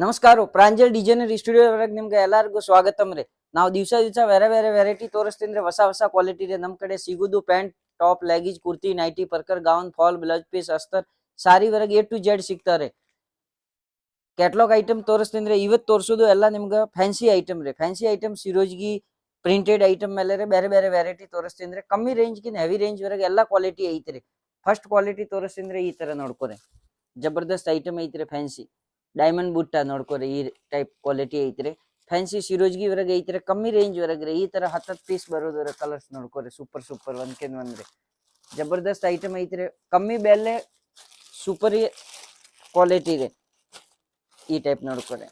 ನಮಸ್ಕಾರ ಪ್ರಾಂಜಲ್ ಡಿಸೈನರ್ ಸ್ಟುಡಿಯೋವರೆಗೆ ನಿಮ್ಗೆ ಎಲ್ಲರಿಗೂ ಸ್ವಾಗತಂ ರೀ. ನಾವು ದಿವಸ ಬೇರೆ ಬೇರೆ ವೆರೈಟಿ ತೋರಿಸ್ತೀನಿ. ಹೊಸ ಕ್ವಾಲಿಟಿ ಇದೆ ನಮ್ಮ ಕಡೆ ಸಿಗುದು. Pant, top, leggings, kurti, nighty, ಪರ್ಕರ್, ಗೌನ್, ಫಾಲ್, ಬ್ಲೌಸ್ ಪೀಸ್, ಅಸ್ತರ್, ಸಾರಿ ವರೆಗೆ A to Z ಸಿಗ್ತಾರೆ. ಕ್ಯಾಟ್ಲಾಗ್ ಐಟಮ್ ತೋರಿಸ್ತೀನಿ. ಇವತ್ತು ತೋರಿಸೋದು ಎಲ್ಲ ನಿಮ್ಗೆ ಫ್ಯಾನ್ಸಿ ಐಟಮ್ ರೀ. ಫ್ಯಾನ್ಸಿ ಐಟಮ್ ಸಿರೋಜ್ಗಿ ಪ್ರಿಂಟೆಡ್ ಐಟಮ್ ಮೇಲೆ ಬೇರೆ ಬೇರೆ ವೆರೈಟಿ ತೋರಿಸ್ತೀನಿ. ಕಮ್ಮಿ ರೇಂಜ್ಗಿನ ಹೆವಿ ರೇಂಜ್ ವರೆಗೆ ಎಲ್ಲ ಕ್ವಾಲಿಟಿ ಐತ್ರಿ. ಫಸ್ಟ್ ಕ್ವಾಲಿಟಿ ತೋರಿಸ್ತೀನಿ. ಈ ತರ ನೋಡ್ಕೊರಿ, ಜಬರ್ದಸ್ತ್ ಐಟಮ್ ಐತ್ರಿ. ಫ್ಯಾನ್ಸಿ ಡೈಮಂಡ್ ಬುಟ್ಟ ನೋಡ್ಕೊರಿ, ಈ ಟೈಪ್ ಕ್ವಾಲಿಟಿ ಐತ್ರಿ. ಫ್ಯಾನ್ಸಿ ಸಿರೋಜ್ಗಿ ವರೆಗೆ ಐತ್ರಿ. ಕಮ್ಮಿ ರೇಂಜ್ ವರೆಗೆ ಈ ತರ 10 ಪೀಸ್ ಬರೋದ್ರ ಕಲರ್ಸ್ ನೋಡ್ಕೊರಿ. ಸೂಪರ್ ಒಂದ್ಕೆಂದ್ ಒಂದ್ರಿ ಜಬರ್ದಸ್ತ್ ಐಟಮ್ ಐತ್ರಿ. ಕಮ್ಮಿ ಬೆಲೆ ಸೂಪರ್ ಕ್ವಾಲಿಟಿ ಇದೆ. ಈ ಟೈಪ್ ನೋಡ್ಕೊರಿ,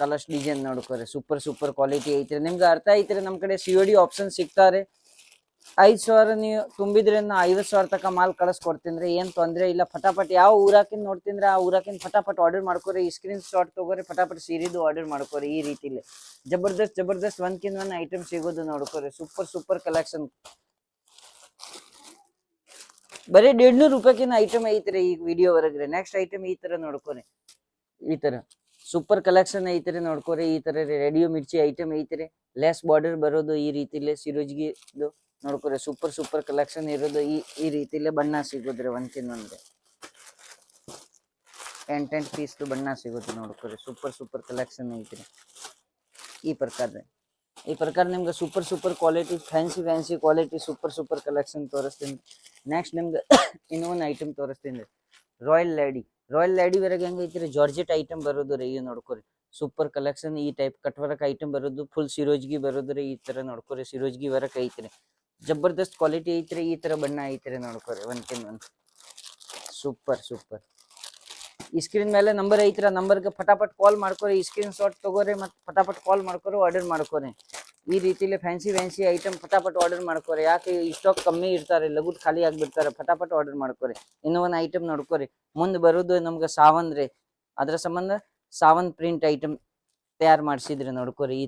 ಕಲರ್ಸ್ ಡಿಸೈನ್ ನೋಡ್ಕೊರಿ. ಸೂಪರ್ ಕ್ವಾಲಿಟಿ ಐತ್ರಿ. ನಿಮ್ಗೆ ಅರ್ಥ ಐತ್ರಿ. ನಮ್ ಕಡೆ COD ಆಪ್ಷನ್ ಸಿಗ್ತಾರೆ. 5,000 ನೀವು ತುಂಬಿದ್ರೆ 50,000 ತನಕ ಮಾಲ್ ಕಳಿಸ್ಕೊಡ್ತೀನಿ. ಏನ್ ತೊಂದ್ರೆ ಇಲ್ಲ. ಫಟಾಫಟ್ ಯಾವ ಊರಾಕಿನ್ ನೋಡ್ತೀನಿ ಆ ಊರಾಕಿನ್ ಫಟಾಫಟ್ ಆರ್ಡರ್ ಮಾಡ್ಕೊರಿ. ಸ್ಕ್ರೀನ್ ಶಾಟ್ ತಗೋರಿ, ಫಟಾಫಟ್ ಸೀರಿದು ಆರ್ಡರ್ ಮಾಡ್ಕೊರಿ. ಈ ರೀತಿಲಿ ಜಬರ್ದಸ್ತ್ ಒಂದ್ಕಿಂತ ಒಂದ್ ಐಟಮ್ ಸಿಗೋದು ನೋಡ್ಕೊರಿ. Super collection. ಬರೀ 150 ರೂಪಾಯಿಕಿನ ಐಟಮ್ ಐತ್ರಿ ಈ ವಿಡಿಯೋ ವರೆಗ್ರಿ. ನೆಕ್ಸ್ಟ್ ಐಟಮ್ ಈ ತರ ನೋಡ್ಕೊರಿ. ಈ ತರ ಸೂಪರ್ ಕಲೆಕ್ಷನ್ ಐತ್ರಿ ನೋಡ್ಕೊರಿ. ಈ ತರ ರೇಡಿಯೋ ಮಿರ್ಚಿ ಐಟಮ್ ಐತ್ರಿ. ಲೆಸ್ ಬಾರ್ಡರ್ ಬರೋದು ಈ ರೀತಿಲಿ ಸಿರೋಜ್ಗಿ ನೋಡ್ಕೊರಿ. ಸೂಪರ್ ಕಲೆಕ್ಷನ್ ಇರೋದು. ಈ ರೀತಿಲಿ ಬಣ್ಣ ಸಿಗೋದ್ರಿ. ಒಂದ್ಕಿಂತ ಒಂದ್ರಿ 10 ಪೀಸ್ ಬಣ್ಣ ಸಿಗೋದು ನೋಡ್ಕೊರಿ. ಸೂಪರ್ ಕಲೆಕ್ಷನ್ ಐತ್ರಿ. ಈ ಪ್ರಕಾರ ನಿಮ್ಗೆ super quality fancy quality super collection ತೋರಿಸ್ತೀನಿ. ನೆಕ್ಸ್ಟ್ ನಿಮ್ಗೆ ಇನ್ನೊಂದು ಐಟಮ್ ತೋರಿಸ್ತೀನಿ. ರಾಯಲ್ ಲೇಡಿ ವರೆಗೆ ಹೆಂಗೈತ್ರಿ. ಜಾರ್ಜೆಟ್ ಐಟಮ್ ಬರೋದು ರೀ. ಈ ನೋಡ್ಕೊರಿ. Super collection. ಈ ಟೈಪ್ ಕಟ್ ವರ್ಕ್ ಐಟಮ್ ಬರೋದು. ಫುಲ್ ಸಿರೋಜ್ಗಿ ಬರೋದು ರೀ. ಈ ತರ ನೋಡ್ಕೊರಿ. ಸಿರೋಜ್ಗಿ ವರ್ಕ್ ಐತ್ರಿ. ಜಬರ್ದಸ್ತ್ ಕ್ವಾಲಿಟಿ ಐತ್ರಿ. ಈ ತರ ಬಣ್ಣ ಐತ್ರಿ ನೋಡ್ಕೊರಿ. ಒಂದ್ಕಿಂತ ಒಂದ್ ಸೂಪರ್. ಈ ಸ್ಕ್ರೀನ್ ಮೇಲೆ ನಂಬರ್ ಐತ್ರಿ. ಆ ನಂಬರ್ಗೆ ಫಟಾಫಟ್ ಕಾಲ್ ಮಾಡ್ಕೊರಿ. ಈ ಸ್ಕ್ರೀನ್ ಶಾಟ್ ತಗೋರಿ ಮತ್ತೆ ಫಟಾಫಟ್ ಕಾಲ್ ಮಾಡ್ಕೊರಿ, ಆರ್ಡರ್ ಮಾಡ್ಕೊರಿ. ಈ ರೀತಿಲಿ ಫ್ಯಾನ್ಸಿ ಐಟಮ್ ಫಟಾಫಟ್ ಆರ್ಡರ್ ಮಾಡ್ಕೊರಿ. ಯಾಕೆ ಸ್ಟಾಕ್ ಕಮ್ಮಿ ಇರ್ತಾರೆ, ಲಗುಟ್ ಖಾಲಿ ಆಗ್ಬಿಡ್ತಾರೆ. ಫಟಾಫಟ್ ಆರ್ಡರ್ ಮಾಡ್ಕೊರಿ. ಇನ್ನೂ ಒಂದು ಐಟಮ್ ನೋಡ್ಕೊರಿ. ಮುಂದೆ ಬರೋದು ನಮ್ಗೆ ಸಾವನ್ ರೀ. ಅದ್ರ ಸಂಬಂಧ ಸಾವನ್ ಪ್ರಿಂಟ್ ಐಟಮ್ ತಯಾರು ಮಾಡಿಸಿದ್ರಿ ನೋಡ್ಕೊರಿ.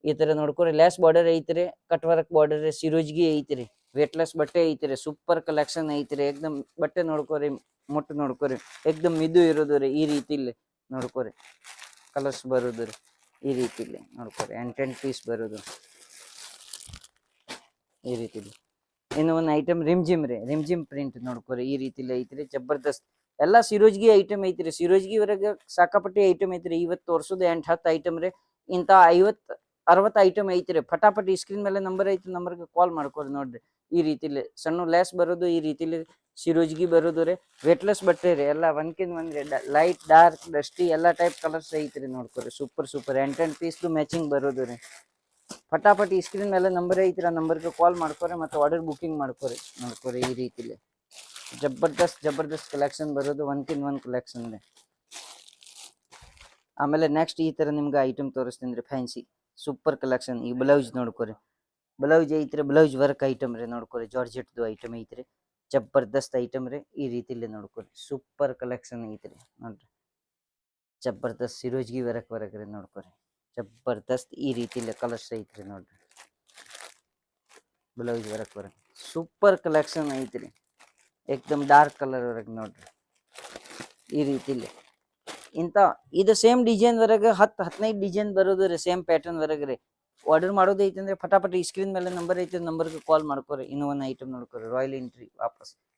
ಈ ತರ ನೋಡ್ಕೊರಿ. ಲೆಸ್ ಬಾರ್ಡರ್ ಐತ್ರಿ. ಕಟ್ ವರ್ಕ್ ಬಾರ್ಡರ್ ಸಿರೋಜ್ಗಿ ಐತ್ರಿ. ವೇಟ್ಲೆಸ್ ಬಟ್ಟೆ ಐತ್ರಿ. ಸೂಪರ್ ಕಲೆಕ್ಷನ್ ಐತ್ರಿ. ಏಕ್ದಮ್ ಬಟ್ಟೆ ನೋಡ್ಕೊರಿ. ಮುಟ್ಟು ನೋಡ್ಕೊರಿ. ಏಕ್ದಮ್ ಮಿದು ಇರೋದು ರೀ. ಈ ರೀತಿಲಿ ನೋಡ್ಕೊರಿ. ಕಲರ್ಸ್ ಬರೋದು ರೀ. ಈ ರೀತಿಲಿ ನೋಡ್ಕೊರಿ. 10 ಪೀಸ್ ಬರೋದು ಈ ರೀತಿಲಿ. ಇನ್ನು ಒಂದು ಐಟಮ್ ರಿಮ್ಜಿಮ್ ಪ್ರಿಂಟ್ ನೋಡ್ಕೊರಿ. ಈ ರೀತಿಲಿ ಐತ್ರಿ. ಜಬರ್ದಸ್ತ್ ಎಲ್ಲಾ ಸಿರೋಜ್ಗಿ ಐಟಮ್ ಐತ್ರಿ. ಸಿರೋಜ್ಗಿ ವರೆಗೆ ಸಾಕಾಪಟ್ಟಿ ಐಟಮ್ ಐತ್ರಿ. ಇವತ್ತು ತೋರ್ಸೋದು 8-10 ಐಟಮ್ ರೀ. ಇಂತ 50-60 ಐಟಮ್ ಐತ್ರಿ. ಫಟಾಫಟ್ ಈ ಸ್ಕ್ರೀನ್ ಮೇಲೆ ನಂಬರ್ ಐತಿ, ನಂಬರ್ಗೆ ಕಾಲ್ ಮಾಡ್ಕೊರಿ. ನೋಡ್ರಿ ಈ ರೀತಿಲಿ ಸಣ್ಣ ಲೆಸ್ ಬರೋದು. ಈ ರೀತಿಲಿ ಸಿರೋಜ್ಗಿ ಬರೋದು ರೀ. ವೇಟ್ಲೆಸ್ ಬಟ್ಟೆ ರೀ. ಎಲ್ಲ ಒಂದ್ಕಿಂತ ಒಂದ್ರಿ. ಲೈಟ್, ಡಾರ್ಕ್, ಡಸ್ಟಿ ಎಲ್ಲಾ ಟೈಪ್ ಕಲರ್ಸ್ ಐತ್ರಿ ನೋಡ್ಕೊರಿ. ಸೂಪರ್ 10 ಪೀಸ್ ಮ್ಯಾಚಿಂಗ್ ಬರೋದು ರೀ. ಫಟಾಫಟ್ ಈ ಸ್ಕ್ರೀನ್ ಮೇಲೆ ನಂಬರ್ ಐತ್ರಿ. ಆ ನಂಬರ್ಗೆ ಕಾಲ್ ಮಾಡ್ಕೊರಿ ಮತ್ತೆ ಆರ್ಡರ್ ಬುಕಿಂಗ್ ಮಾಡ್ಕೊರಿ. ನೋಡ್ಕೊರಿ ಈ ರೀತಿಲಿ ಜಬರ್ದಸ್ತ್ ಕಲೆಕ್ಷನ್ ಬರೋದು. ಒಂದ್ಕಿಂತ ಒಂದ್ ಕಲೆಕ್ಷನ್ ರೀ. ಆಮೇಲೆ ನೆಕ್ಸ್ಟ್ ಈ ತರ ನಿಮ್ಗೆ ಐಟಮ್ ತೋರಿಸ್ತೀನಿ. Fancy super collection. ಈ ಬ್ಲೌಸ್ ನೋಡ್ಕೊರಿ. ಬ್ಲೌಸ್ ಐತ್ರಿ. ಬ್ಲೌಸ್ ವರ್ಕ್ ಐಟಮ್ ರೀ ನೋಡ್ಕೊರಿ. ಜಾರ್ಜೆಟ್ದು ಐಟಮ್ ಐತ್ರಿ. ಜಬರ್ದಸ್ತ್ ಐಟಮ್ ರೀ. ಈ ರೀತಿಲಿ ನೋಡ್ಕೊರಿ. ಸೂಪರ್ ಕಲೆಕ್ಷನ್ ಐತ್ರಿ ನೋಡ್ರಿ. ಜಬರ್ದಸ್ತ್ ಸಿರೋಜ್ಗಿ ವರ್ಕ್ ರೀ ನೋಡ್ಕೊರಿ. ಜಬರ್ದಸ್ತ್ ಈ ರೀತಿಲಿ ಕಲರ್ಸ್ ಐತ್ರಿ ನೋಡ್ರಿ. ಬ್ಲೌಸ್ ವರ್ಕ್ ಸೂಪರ್ ಕಲೆಕ್ಷನ್ ಐತ್ರಿ. ಏಕ್ದಮ್ ಡಾರ್ಕ್ ಕಲರ್ ವರೆಗೆ ನೋಡ್ರಿ. ಈ ರೀತಿಲಿ ಇದು ಸೇಮ್ ಡಿಸೈನ್ ವರೆಗೆ 10-15 ಡಿಸೈನ್ ಬರೋದು ರೀ. ಸೇಮ್ ಪ್ಯಾಟರ್ನ್ ವರೆಗೆ ರೀ. ಆರ್ಡರ್ ಮಾಡೋದು ಐತಿ ಅಂದ್ರೆ ಫಟಾಫಟ್ ಈ ಸ್ಕ್ರೀನ್ ಮೇಲೆ ನಂಬರ್ ಐತಿ, ನಂಬರ್ಗೆ ಕಾಲ್ ಮಾಡ್ಕೊರಿ. ಇನ್ನೂ ಒಂದು ಐಟಮ್ ನೋಡ್ಕೊರಿ.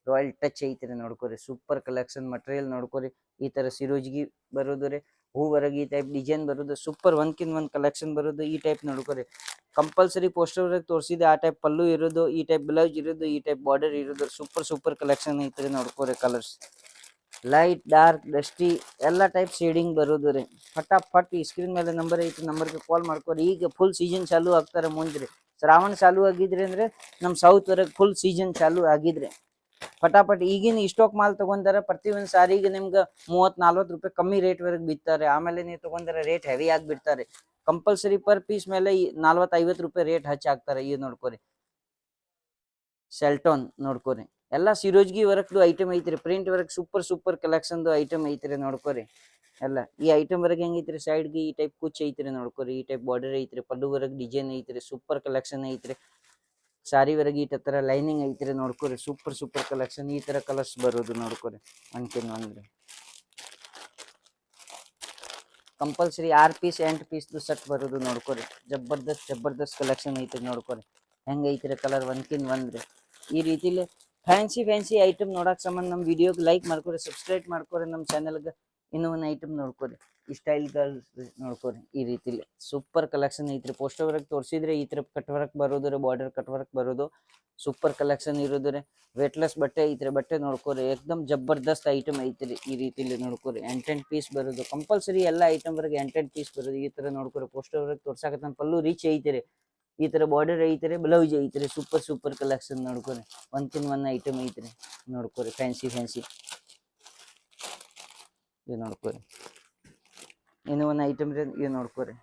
ರಾಯಲ್ ಟಚ್ ಐತ್ರಿ ನೋಡ್ಕೊರಿ. ಸೂಪರ್ ಕಲೆಕ್ಷನ್ ಮಟೀರಿಯಲ್ ನೋಡ್ಕೊರಿ. ಈ ತರ ಸಿರೋಜ್ಗಿ ಬರೋದು ರೀ. ಹೂವರೆಗೆ ಈ ಟೈಪ್ ಡಿಸೈನ್ ಬರೋದು. ಸೂಪರ್ ಒಂದ್ಕಿಂತ ಒಂದ್ ಕಲೆಕ್ಷನ್ ಬರೋದು. ಈ ಟೈಪ್ ನೋಡ್ಕೊರಿ. ಕಂಪಲ್ಸರಿ ಪೋಸ್ಟರ್ ವರೆಗೆ ತೋರಿಸಿದೆ. ಆ ಟೈಪ್ ಪಲ್ಲು ಇರೋದು, ಈ ಟೈಪ್ ಬ್ಲೌಸ್ ಇರೋದು, ಈ ಟೈಪ್ ಬಾರ್ಡರ್ ಇರೋದು. ಸೂಪರ್ ಕಲೆಕ್ಷನ್ ಐತ್ರಿ ನೋಡ್ಕೊರಿ. ಕಲರ್ಸ್ ಲೈಟ್, ಡಾರ್ಕ್, ಡಸ್ಟಿ ಎಲ್ಲಾ ಟೈಪ್ ಶೇಡಿಂಗ್ ಬರೋದು ರೀ. ಫಟಾಫಟ್ ಈ ಸ್ಕ್ರೀನ್ ಮೇಲೆ ನಂಬರ್ ಐತಿ, ನಂಬರ್ಗೆ ಕಾಲ್ ಮಾಡ್ಕೊರಿ. ಈಗ ಫುಲ್ ಸೀಸನ್ ಚಾಲು ಆಗ್ತಾರೆ ಮುಂದ್ರಿ. ಶ್ರಾವಣ ಚಾಲು ಆಗಿದ್ರಿ ಅಂದ್ರೆ ನಮ್ ಸೌತ್ ವರೆಗೆ ಫುಲ್ ಸೀಸನ್ ಚಾಲು ಆಗಿದ್ರೆ ಫಟಾಫಟ್ ಈಗಿನ ಸ್ಟಾಕ್ ಮಾಲ್ ತಗೊಂಡಾರ ಪ್ರತಿಯೊಂದು ಸಾರಿಗೆ ನಿಮ್ಗೆ 30-40 ರೂಪಾಯಿ ಕಮ್ಮಿ ರೇಟ್ ವರೆಗೆ ಬಿತ್ತಾರೆ. ಆಮೇಲೆ ನೀವು ತಗೊಂಡಾರ ರೇಟ್ ಹೆವಿ ಆಗಿ ಬಿಡ್ತಾರೆ. ಕಂಪಲ್ಸರಿ ಪರ್ ಪೀಸ್ ಮೇಲೆ 40-50 ರೂಪಾಯಿ ರೇಟ್ ಹಚ್ಚಾಕ್ತಾರೆ. ಇದು ನೋಡ್ಕೊರಿ. ಸೆಲ್ಟೋನ್ ನೋಡ್ಕೊರಿ. ಎಲ್ಲಾ ಸಿರೋಜ್ಗಿ ವರ್ಕ್ದು ಐಟಮ್ ಐತ್ರಿ. ಪ್ರಿಂಟ್ ವರ್ಕ್ ಸೂಪರ್ ಕಲೆಕ್ಷನ್ದು ಐಟಮ್ ಐತ್ರಿ ನೋಡ್ಕೊರಿ. ಎಲ್ಲ ಈ ಐಟಮ್ ವರೆಗೆ ಹೆಂಗೈತ್ರಿ. ಸೈಡ್ಗೆ ಈ ಟೈಪ್ ಕುಚ್ ಐತ್ರಿ ನೋಡ್ಕೊರಿ. ಈ ಟೈಪ್ ಬಾರ್ಡರ್ ಐತ್ರಿ. ಪಲ್ಲು ವರೆಗೆ ಡಿಸೈನ್ ಐತ್ರಿ. ಸೂಪರ್ ಕಲೆಕ್ಷನ್ ಐತ್ರಿ. ಸಾರಿ ವರೆಗೆ ಈ ತರ ಲೈನಿಂಗ್ ಐತ್ರಿ ನೋಡ್ಕೊರಿ. Super collection. ಈ ತರ ಕಲರ್ಸ್ ಬರೋದು ನೋಡ್ಕೊರಿ. ಒಂದ್ಕಿಂತ ಒಂದ್ರಿ. ಕಂಪಲ್ಸರಿ 6 ಪೀಸ್ 8 ಪೀಸ್ದು ಸೆಟ್ ಬರೋದು ನೋಡ್ಕೊರಿ. ಜಬರ್ದಸ್ತ್ ಕಲೆಕ್ಷನ್ ಐತ್ರಿ ನೋಡ್ಕೊರಿ. ಹೆಂಗೈತ್ರಿ ಕಲರ್ ಒಂದ್ಕಿಂತ ಒಂದ್ರಿ. ಈ ರೀತಿಲಿ ಫ್ಯಾನ್ಸಿ ಐಟಮ್ ನೋಡಕ್ ಸಂಬಂಧ ನಮ್ಮ ವಿಡಿಯೋಗೆ ಲೈಕ್ ಮಾಡ್ಕೊರಿ, ಸಬ್ಸ್ಕ್ರೈಬ್ ಮಾಡ್ಕೊರಿ ನಮ್ಮ ಚಾನೆಲ್ಗೆ. ಇನ್ನೂ ಒಂದು ಐಟಮ್ ನೋಡ್ಕೊರಿ, ಈ ಸ್ಟೈಲ್ ಗರ್ಲ್ಸ್ ನೋಡ್ಕೊರಿ. ಈ ರೀತಿಲಿ ಸೂಪರ್ ಕಲೆಕ್ಷನ್ ಐತ್ರಿ. ಪೋಸ್ಟರ್ ವರ್ಕ್ ತೋರಿಸಿದ್ರೆ ಈ ತರ ಕಟ್ ವರ್ಕ್ ಬರೋದು ರೀ, ಬಾರ್ಡರ್ ಕಟ್ ವರ್ಕ್ ಬರೋದು. ಸೂಪರ್ ಕಲೆಕ್ಷನ್ ಇರೋದು ರೀ. ವೇಟ್ಲೆಸ್ ಬಟ್ಟೆ ಐತ್ರಿ. ಬಟ್ಟೆ ನೋಡ್ಕೊರಿ, ಏಕ್ದಮ್ ಜಬರ್ದಸ್ತ್ ಐಟಮ್ ಐತ್ರಿ. ಈ ರೀತಿಲಿ ನೋಡ್ಕೊರಿ, 8 ಪೀಸ್ ಬರೋದು ಕಂಪಲ್ಸರಿ. ಎಲ್ಲ ಐಟಮ್ ವರ್ಗೆ 8 ಪೀಸ್ ಬರೋದು. ಈ ತರ ನೋಡ್ಕೊರಿ, ಪೋಸ್ಟರ್ ವರ್ಕ್ ತೋರ್ಸಾಕತ್ತ ಪಲ್ಲು ರೀಚ್ ಐತ್ರಿ. ಈ ತರ ಬಾರ್ಡರ್ ಐತ್ರಿ, ಬ್ಲೌಸ್ ಐತ್ರಿ. Super collection ನೋಡ್ಕೊರಿ. ಒಂದ್ಕಿನ್ ಒಂದ್ ಐಟಮ್ ಐತ್ರಿ ನೋಡ್ಕೊರಿ. ಫ್ಯಾನ್ಸಿ ಇದು ನೋಡ್ಕೊರಿ. ಇನ್ನೂ ಒಂದು ಐಟಮ್ ರೀ, ಇದು ನೋಡ್ಕೊರಿ.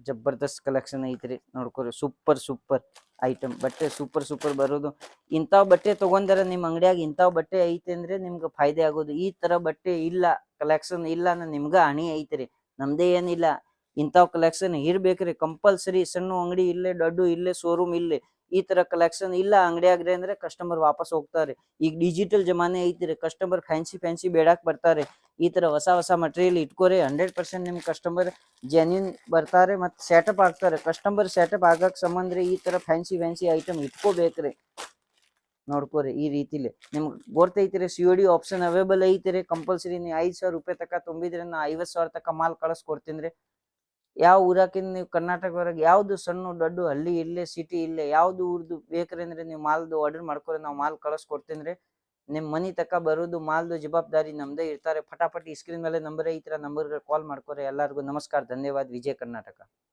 ಜಬರ್ದಸ್ತ್ ಕಲೆಕ್ಷನ್ ಐತ್ರಿ ನೋಡ್ಕೊರಿ. ಸೂಪರ್ ಐಟಮ್ ಬಟ್ಟೆ ಸೂಪರ್ ಬರೋದು. ಇಂಥವ್ ಬಟ್ಟೆ ತಗೊಂಡಾರ ನಿಮ್ಮ ಅಂಗಡಿಯಾಗ ಇಂಥವ್ ಬಟ್ಟೆ ಐತೆ ಅಂದ್ರೆ ನಿಮ್ಗೆ ಫಾಯ್ದೆ ಆಗೋದು. ಈ ತರ ಬಟ್ಟೆ ಇಲ್ಲ, ಕಲೆಕ್ಷನ್ ಇಲ್ಲ ಅಂದ್ರೆ ನಿಮ್ಗ ಹಣಿ ಐತ್ರಿ. ನಮ್ದೇ ಏನಿಲ್ಲ, ಇಂಥವ್ ಕಲೆಕ್ಷನ್ ಇರ್ಬೇಕ್ರಿ ಕಂಪಲ್ಸರಿ. ಸಣ್ಣ ಅಂಗಡಿ ಇಲ್ಲೇ, ದೊಡ್ಡ ಇಲ್ಲೇ, ಶೋರೂಮ್ ಇಲ್ಲೇ. ಈ ತರ ಕಲೆಕ್ಷನ್ ಇಲ್ಲ ಅಂಗಡಿಯಾಗ್ರಿ ಅಂದ್ರೆ ಕಸ್ಟಮರ್ ವಾಪಸ್ ಹೋಗ್ತಾರೆ. ಈಗ ಡಿಜಿಟಲ್ ಜಮಾನೆ ಐತಿರಿ, ಕಸ್ಟಮರ್ ಫ್ಯಾನ್ಸಿ ಬೇಡಾಕ್ ಬರ್ತಾರೆ. ಈ ತರ ಹೊಸ ಮಟೀರಿಯಲ್ ಇಟ್ಕೋರಿ. 100% ನಿಮ್ ಕಸ್ಟಮರ್ ಜೆನ್ಯೂನ್ ಬರ್ತಾರೆ ಮತ್ತೆ ಸೆಟಪ್ ಆಗ್ತಾರೆ. ಕಸ್ಟಮರ್ ಸೆಟಪ್ ಆಗಕ್ ಸಂಬಂಧ ಈ ತರ ಫ್ಯಾನ್ಸಿ ಐಟಮ್ ಇಟ್ಕೋಬೇಕ್ರಿ ನೋಡ್ಕೋರಿ. ಈ ರೀತಿಲಿ ನಿಮ್ಗೆ ಗೊತ್ತೈತಿರಿ, COD ಆಪ್ಷನ್ ಅವೈಲೇಬಲ್ ಐತಿರಿ. ಕಂಪಲ್ಸರಿ ನೀವು 5,000 ರೂಪಾಯಿ ತಕ ತುಂಬಿದ್ರೆ ನಾ 50,000 ತಕ ಮಾಲ್ ಕಳಿಸ್ಕೊಡ್ತೀನಿ. ಯಾವ ಊರಾಕಿಂದ ನೀವು ಕರ್ನಾಟಕವರೆಗೆ ಯಾವ್ದು ಸಣ್ಣ ದೊಡ್ಡ ಹಳ್ಳಿ ಇಲ್ಲೇ, ಸಿಟಿ ಇಲ್ಲೇ, ಯಾವ್ದು ಊರ್ದು ಬೇಕ್ರಿ ಅಂದ್ರೆ ನೀವು ಮಾಲ್ದು ಆರ್ಡರ್ ಮಾಡ್ಕೊರಿ, ನಾವು ಮಾಲ್ ಕಳಿಸ್ಕೊಡ್ತೀನಿ. ನಿಮ್ ಮನಿ ತಕ ಬರೋದು ಮಾಲ್ದು ಜವಾಬ್ದಾರಿ ನಮ್ದೇ ಇರ್ತಾರೆ. ಫಟಾಫಟ್ ಈ ಸ್ಕ್ರೀನ್ ಮೇಲೆ ನಂಬರ್ ಐತ್ರ, ನಂಬರ್ ಕಾಲ್ ಮಾಡ್ಕೊರಿ. ಎಲ್ಲರಿಗೂ ನಮಸ್ಕಾರ, ಧನ್ಯವಾದ. ವಿಜಯ ಕರ್ನಾಟಕ.